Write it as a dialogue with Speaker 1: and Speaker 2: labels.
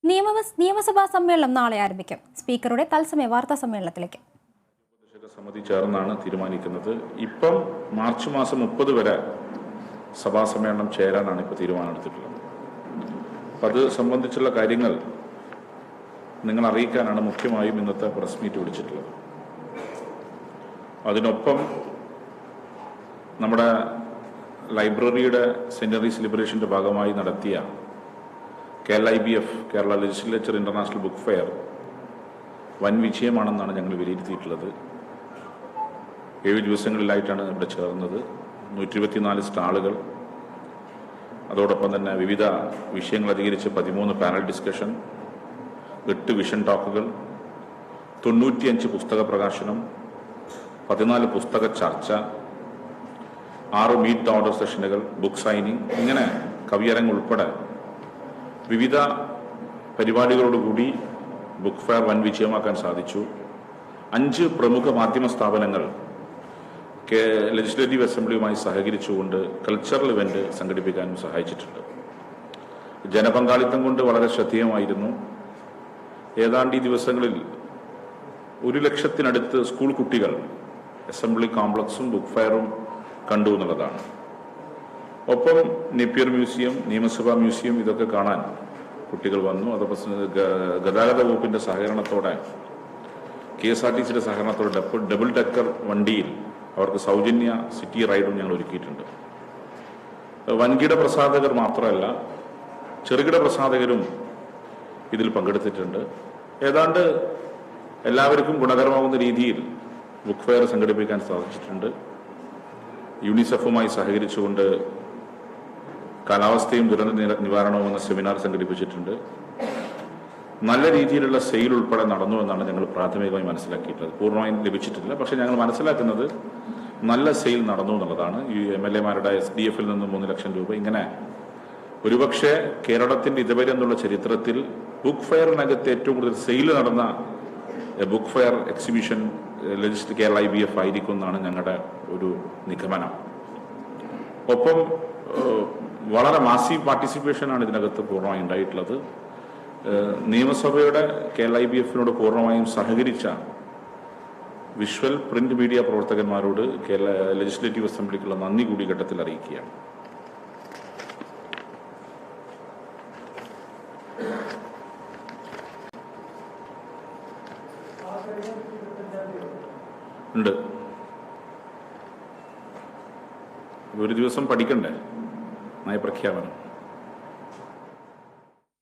Speaker 1: നിയമസഭാ സമ്മേളനം നാളെ ആരംഭിക്കും. സ്പീക്കറുടെ തത്സമയ വാർത്താ സമ്മേളനത്തിലേക്ക്
Speaker 2: സമിതി ചേർന്നാണ് തീരുമാനിക്കുന്നത്. ഇപ്പം മാർച്ച് മാസം 30 വരെ സഭാ സമ്മേളനം ചേരാനാണ് ഇപ്പോൾ തീരുമാനമെടുത്തിട്ടുള്ളത്. അപ്പം അത് സംബന്ധിച്ചുള്ള കാര്യങ്ങൾ നിങ്ങൾ അറിയിക്കാനാണ് മുഖ്യമായും ഇന്നത്തെ പ്രസ് മീറ്റ് വിളിച്ചിട്ടുള്ളത്. അതിനൊപ്പം നമ്മുടെ ലൈബ്രറിയുടെ സെന്ററീസ് ലിബറേഷൻ്റെ ഭാഗമായി നടത്തിയ KLIBF Kerala legislature international book fair വൻ വിജയമാണെന്നാണ് ഞങ്ങൾ വിലയിരുത്തിയിട്ടുള്ളത്. 7 ദിവസങ്ങളിലായിട്ടാണ് ഇവിടെ ചേർന്നത്. 124 സ്റ്റാളുകൾ, അതോടൊപ്പം തന്നെ വിവിധ വിഷയങ്ങൾ അധികരിച്ച് 13 പാനൽ ഡിസ്കഷൻ, 8 വിഷൻ ടോക്കുകൾ, 95 പുസ്തക പ്രകാശനം, 14 പുസ്തക ചർച്ച, 6 മീറ്റ് ഓർഡർ സെഷനുകൾ, ബുക്ക് സൈനിങ്, ഇങ്ങനെ കവിയരങ്ങ് ഉൾപ്പെടെ വിവിധ പരിപാടികളോടുകൂടി ബുക്ക് ഫെയർ വൻ വിജയമാക്കാൻ സാധിച്ചു. 5 പ്രമുഖ മാധ്യമ സ്ഥാപനങ്ങൾ ലെജിസ്ലേറ്റീവ് അസംബ്ലിയുമായി സഹകരിച്ചുകൊണ്ട് കൾച്ചറൽ ഇവന്റ് സംഘടിപ്പിക്കാനും സഹായിച്ചിട്ടുണ്ട്. ജനപങ്കാളിത്തം കൊണ്ട് വളരെ ശ്രദ്ധേയമായിരുന്നു. ഏതാണ്ട് ഈ ദിവസങ്ങളിൽ 1 ലക്ഷത്തിനടുത്ത് സ്കൂൾ കുട്ടികൾ അസംബ്ലി കോംപ്ലക്സും ബുക്ക് ഫെയറും കണ്ടു എന്നുള്ളതാണ്. ഒപ്പം നേപ്പിയർ മ്യൂസിയം, നിയമസഭാ മ്യൂസിയം ഇതൊക്കെ കാണാൻ കുട്ടികൾ വന്നു. അതോടൊപ്പം ഗതാഗത വകുപ്പിന്റെ സഹകരണത്തോടെ KSRTCയുടെ സഹകരണത്തോടെ ഡബിൾ ഡെക്കർ വണ്ടിയിൽ അവർക്ക് സൗജന്യ സിറ്റി റൈഡും ഞങ്ങൾ ഒരുക്കിയിട്ടുണ്ട്. വൻകിട പ്രസാധകർ മാത്രമല്ല, ചെറുകിട പ്രസാധകരും ഇതിൽ പങ്കെടുത്തിട്ടുണ്ട്. ഏതാണ്ട് എല്ലാവർക്കും ഗുണകരമാകുന്ന രീതിയിൽ ബുക്ക് ഫെയർ സംഘടിപ്പിക്കാൻ സാധിച്ചിട്ടുണ്ട്. യൂണിസെഫുമായി സഹകരിച്ചുകൊണ്ട് കാലാവസ്ഥയും ദുരന്ത നിവാരണവും എന്ന സെമിനാർ സംഘടിപ്പിച്ചിട്ടുണ്ട്. നല്ല രീതിയിലുള്ള സെയിൽ ഉൾപ്പെടെ നടന്നു എന്നാണ് ഞങ്ങൾ പ്രാഥമികമായി മനസ്സിലാക്കിയിട്ടുള്ളത്. പൂർണ്ണമായും ലഭിച്ചിട്ടില്ല, പക്ഷേ ഞങ്ങൾ മനസ്സിലാക്കുന്നത് നല്ല സെയിൽ നടന്നു എന്നുള്ളതാണ്. ഈ MLA-മാരുടെ SDF-ൽ നിന്ന് 3 ലക്ഷം രൂപ, ഇങ്ങനെ ഒരുപക്ഷെ കേരളത്തിന്റെ ഇതുവരെ എന്നുള്ള ചരിത്രത്തിൽ ബുക്ക് ഫെയറിനകത്ത് ഏറ്റവും കൂടുതൽ സെയിൽ നടന്ന ബുക്ക് ഫെയർ എക്സിബിഷൻ KLIBF ആയിരിക്കും എന്നാണ് ഞങ്ങളുടെ ഒരു നിഗമനം. ഒപ്പം വളരെ മാസീവ് പാർട്ടിസിപ്പേഷനാണ് ഇതിനകത്ത് പൂർണ്ണമായി ഉണ്ടായിട്ടുള്ളത്. നിയമസഭയുടെ KLIBF-നോട് പൂർണ്ണമായും സഹകരിച്ച വിഷ്വൽ പ്രിന്റ് മീഡിയ പ്രവർത്തകന്മാരോട് ലെജിസ്ലേറ്റീവ് അസംബ്ലിക്കുള്ള നന്ദി കൂടി ഘട്ടത്തിൽ അറിയിക്കുകയാണ്. ഉണ്ട്. ഒരു ദിവസം പഠിക്കണ്ടേ നയപ്രഖ്യാപനം?